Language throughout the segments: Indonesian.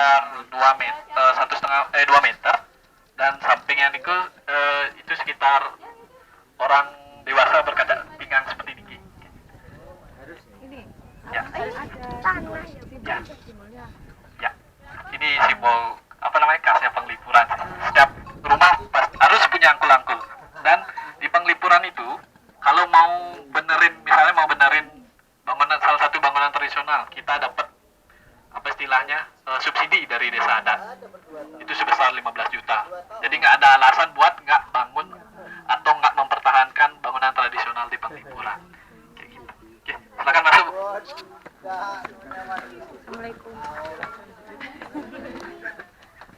sekitar 2 meter, 1,5 2 meter, dan sampingnya itu sekitar orang dewasa berkadar pinggang seperti ini. Ini Ya. tanah Ya. Ya. Ini simbol khasnya Penglipuran. Setiap rumah harus punya angkul-angkul. Dan di Penglipuran itu kalau misalnya mau benerin salah satu bangunan tradisional, kita dapat subsidi dari desa adat. Itu sebesar 15 juta. Jadi nggak ada alasan buat nggak bangun atau nggak mempertahankan bangunan tradisional di Penglipuran. Kayak gitu. Oke, silakan masuk, Bu. Assalamualaikum.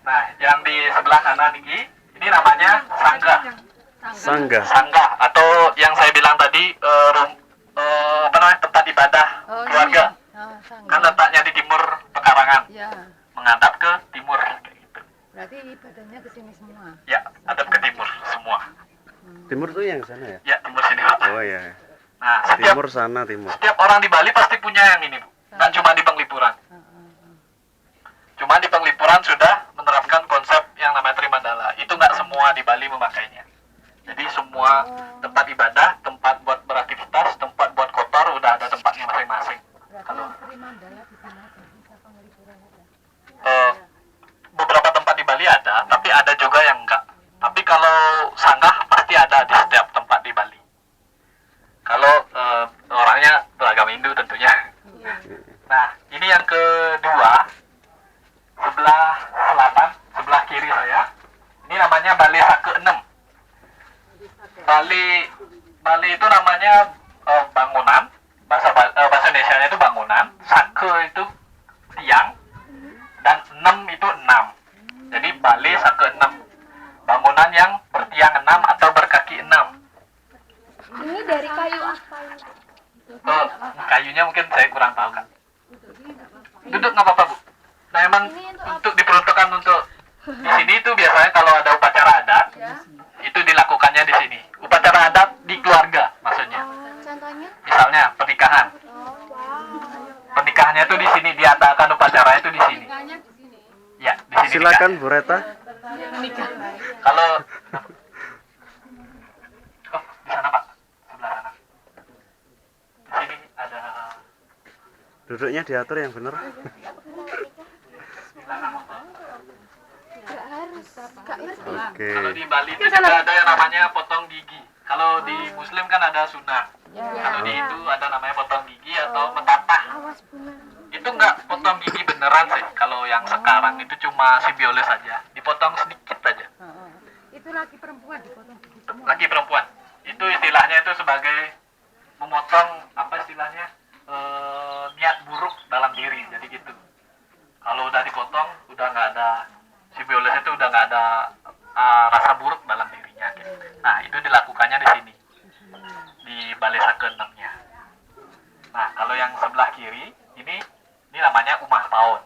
Nah, yang di sebelah kanan ini namanya sangga. Sangga. Atau yang saya bilang tadi tempat ibadah keluarga. Kan letaknya di timur pekarangan. Ya, Menghadap ke timur kayak gitu. berarti ibadahnya ke sini semua. Ya, hadap ke timur semua. Timur tuh yang sana ya? Ya, timur sini, Pak. Oh ya. Nah, Timur sana timur. setiap orang di Bali pasti punya yang ini, Bu. Nggak cuma di Penglipuran. Cuma di Penglipuran sudah menerapkan konsep yang namanya Trimandala. Itu nggak semua di Bali memakainya. Jadi semua tempat ibadah, tempat buat beraktivitas, tempat buat kotor, udah ada tempatnya masing-masing. Kalau beberapa tempat di Bali ada, tapi ada juga yang enggak. Tapi kalau sanggah pasti ada di setiap tempat di Bali. Kalau orangnya beragama Hindu tentunya. Nah, ini yang kedua, sebelah selatan, sebelah kiri saya. Ini namanya Bali Sake 6. Bali itu namanya bangunan, bahasa Indonesianya itu bangunan, Sake itu tiang, dan 6 itu 6. Jadi Bali Sake 6. Bangunan yang bertiang 6 atau berkaki 6. Ini dari kayu apa? Kayunya mungkin saya kurang tahu, Kak. Duduk nggak apa-apa, Bu. Nah, emang untuk diperuntukkan untuk di sini itu biasanya kalau ada upacara adat, itu dilakukannya di sini. Upacara adat di keluarga maksudnya. Contohnya? Misalnya pernikahan. Pernikahannya itu di sini, diadakan upacaranya itu di sini. Ya, di sini. Silakan Bu Reta. Kalau di sana, Pak, sebelah sana. Di sini ada. Duduknya diatur yang benar. Gak harus. Gak ngerti. Oke. Kalau di Bali itu juga ada yang namanya potong gigi. Kalau di Muslim kan ada sunnah. Kalau di itu ada namanya potong gigi atau mentatah. Awas bunga. Itu nggak potong gigi beneran sih. Kalau yang sekarang itu cuma simbiolis saja. Dipotong sedikit aja. Itu laki perempuan dipotong gigi semua. Laki perempuan. Itu istilahnya itu sebagai memotong istilahnya niat buruk dalam diri. Jadi gitu. Kalau udah dipotong, udah nggak ada simbiolis, itu udah nggak ada rasa buruk dalam dirinya. Gitu. Nah, itu dilakukannya di sini, di Balai Sake 6-nya. Nah, kalau yang sebelah kiri ini namanya Umah Paon.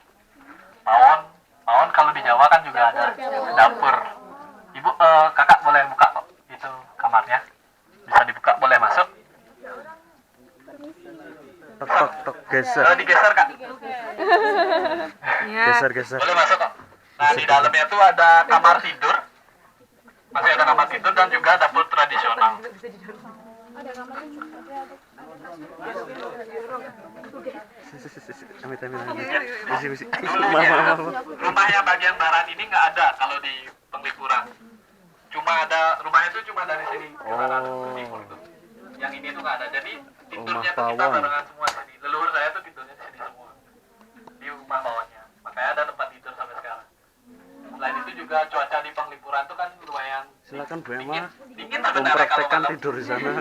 Paon kalau di Jawa kan juga ada dapur. Ibu, kakak boleh buka kok itu kamarnya, bisa dibuka, boleh masuk. Tok geser. Digeser, Kak. Geser. Boleh masuk kok. Nah, di dalamnya tuh ada kamar tidur. Masih ada kamar tidur dan juga dapur tradisional. Misi. Dulunya rumahnya bagian barat ini nggak ada kalau di Penglipuran. Rumahnya itu cuma dari sini ke barat ke timur tuh. Yang ini tuh nggak ada. Jadi tidurnya tuh kita barengan semua sini. Leluhur saya tuh tidurnya di sini semua. Di rumah bawahnya. Makanya ada tempat tidur sampai sekarang. Selain itu juga cuaca di Penglipuran tuh kan lumayan Silakan Bu Emma dingin sebenarnya kalau mempraktekkan malam. tidur di sana.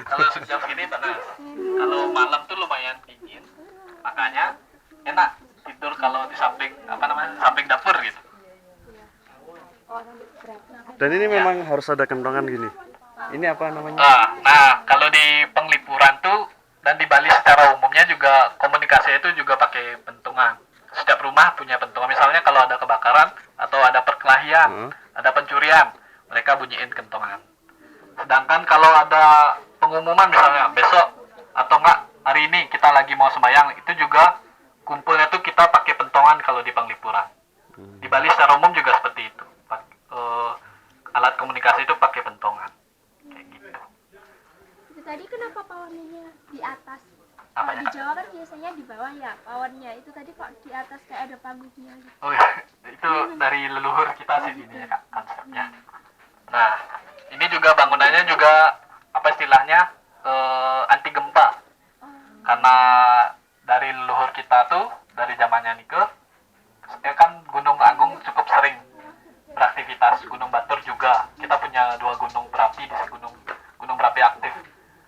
Kalau jam segini panas. Kalau malam tuh lumayan dingin. Makanya enak tidur kalau di samping samping dapur gitu. Dan ini memang harus ada kentongan gini. Ini apa namanya? Nah, kalau di Penglipuran tuh dan di Bali secara umumnya juga komunikasi itu juga pakai pentungan. Setiap rumah punya pentungan. Misalnya kalau ada kebakaran atau ada perkelahian, ada pencurian, mereka bunyiin kentongan. Sedangkan kalau ada pengumuman misalnya besok atau enggak hari ini kita lagi mau sembahyang, itu juga kumpulnya tuh kita pakai pentongan kalau di Penglipuran. Bali secara umum juga seperti itu. Alat komunikasi itu pakai pentongan. Kayak gitu. Itu tadi kenapa pawannya di atas? Apanya, Kalau di Kak? Jawa kan biasanya di bawah ya pawannya. Itu tadi kok di atas kayak ada panggungnya gitu. Oh ya, itu dari leluhur kita sih ini ya Kak, konsepnya. Nah, ini juga bangunannya juga apa istilahnya anti gempa. Karena dari leluhur kita tuh dari zamannya Nike, ya kan Gunung Agung cukup sering beraktivitas, Gunung Batur juga. Kita punya 2 gunung berapi di gunung berapi aktif.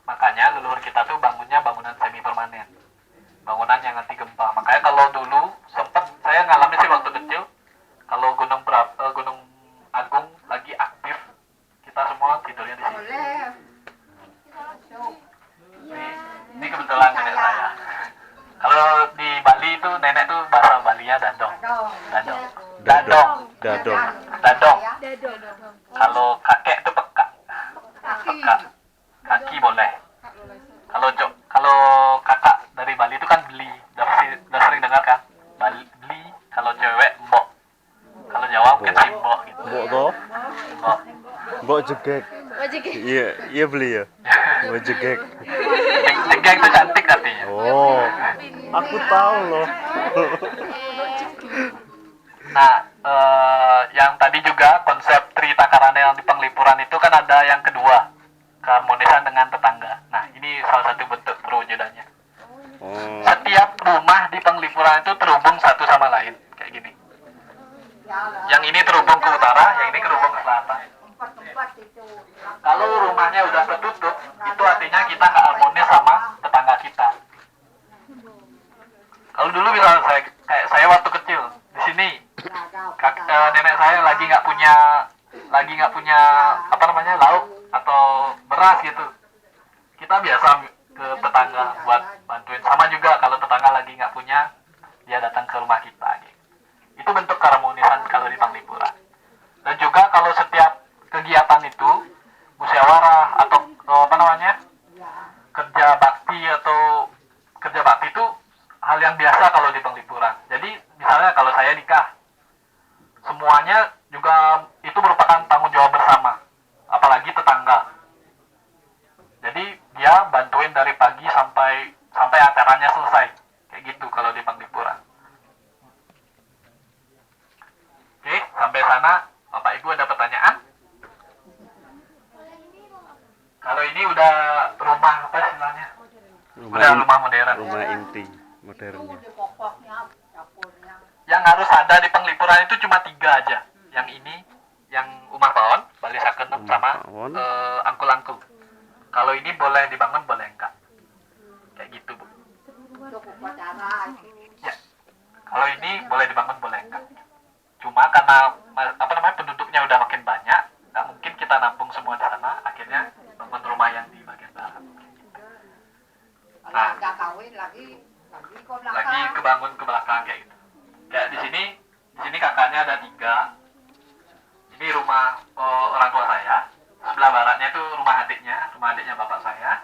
Makanya leluhur kita tuh bangunnya bangunan semi permanen. Bangunan yang anti gempa. Makanya kalau dulu sempat saya ngalamin sih waktu kecil, kalau Gunung Agung lagi aktif, kita semua tidurnya di sini. Ini kebetulan nenek saya. Kalau di Bali itu nenek tuh bahasa Balinya dadong. Dadong. Dadong. Dadong. Dadong. Dado. Kalau kakek itu peka. Peka. Kaki boleh. Kalau kakak dari Bali itu kan beli. Udah sering dengar kan? Beli. Kalau cewek mbok. Kalau Jawa mungkin simbok gitu. Mbok toh? Mbok. Mbok jegek. Iya, iya beli ya. Mbok jegek. Jegek itu cantik artinya. Oh, aku tahu loh. Nah, yang tadi juga konsep Tri Takarane yang di Penglipuran itu kan ada yang kedua, keharmonisan dengan tetangga. Nah, ini salah satu bentuk perwujudannya. Oh, Setiap rumah di Penglipuran itu terhubung satu sama lain, kayak gini. Yang ini terhubung ke utara, yang ini terhubung ke selatan. Kalau rumahnya udah tertutup, itu artinya kita nggak harmonis sama tetangga kita. Kalau dulu misalnya kayak saya waktu kecil di sini, nenek saya lagi nggak punya apa namanya lauk atau beras gitu, kita biasa ke tetangga buat bantuin. Sama juga kalau tetangga lagi nggak punya, dia datang ke rumah kita gitu. Itu bentuk keharmonisan kalau di Penglipuran. Dan juga kalau setiap kegiatan itu musyawarah atau apa namanya kerja bakti itu hal yang biasa kalau di Penglipuran. Jadi misalnya kalau saya nikah, semuanya juga itu merupakan tanggung jawab bersama, apalagi tetangga. Jadi dia bantuin dari pagi sampai acaranya selesai, kayak gitu kalau di Penglipuran. Oke, sampai sana Bapak Ibu ada pertanyaan? Kalau ini udah rumah apa istilahnya? Udah rumah modern. rumah inti modernnya. Yang harus ada di Penglipuran itu cuma 3 aja. Yang ini, yang Umah Pawon, Bali Sakenem, Umah sama Pawon. angkul-angkul. Kalau ini boleh dibangun, boleh enggak. Kayak gitu, Bu. Ya. Kalau ini boleh dibangun, boleh enggak. Cuma karena apa namanya penduduknya udah makin banyak, nggak mungkin kita nampung semua di sana. Akhirnya bangun rumah yang di bagian barat. Nah, lagi kebangun ke belakang kayak gitu. Kayak di sini kakaknya ada 3. Ini rumah orang tua saya. Sebelah baratnya itu rumah adiknya bapak saya.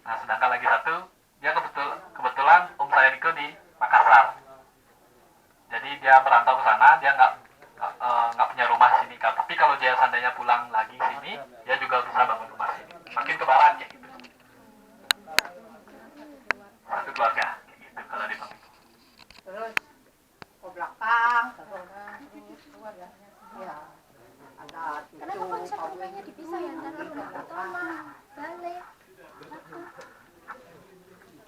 Nah, sedangkan lagi satu, dia kebetulan saya Niko di Makassar. Jadi dia merantau ke sana, dia nggak punya rumah sini kan. Tapi kalau dia seandainya pulang lagi sini, dia juga bisa bangun rumah sini. Makin ke barat kayak gitu. Satu keluarga kayak gitu kalau di Penglipuran. Terus ke belakang ya ada Kenapa konsep rumahnya dipisah ya antara rumah utama, balai?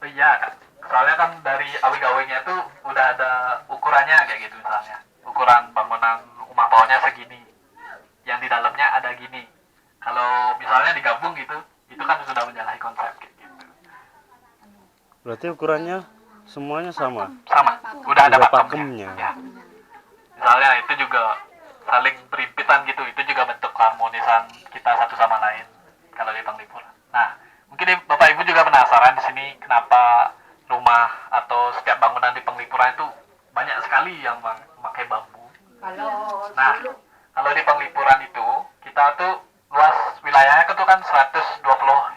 Oh iya, Kak. Soalnya kan dari awig-awignya itu udah ada ukurannya kayak gitu misalnya. Ukuran bangunan rumah bawahnya segini. Yang di dalamnya ada gini. Kalau misalnya digabung gitu, itu kan sudah menyalahi konsep kayak gitu. Berarti ukurannya semuanya sama. Sama, udah ada Udah pakemnya. pakemnya. Ya. Misalnya itu juga saling berimpitan gitu, itu juga bentuk keharmonisan kita satu sama lain kalau di Penglipuran. Nah, mungkin Bapak Ibu juga penasaran di sini kenapa rumah atau setiap bangunan di Penglipuran itu banyak sekali yang memakai bambu. kalau Nah, kalau di Penglipuran itu kita tuh luas wilayahnya itu kan 125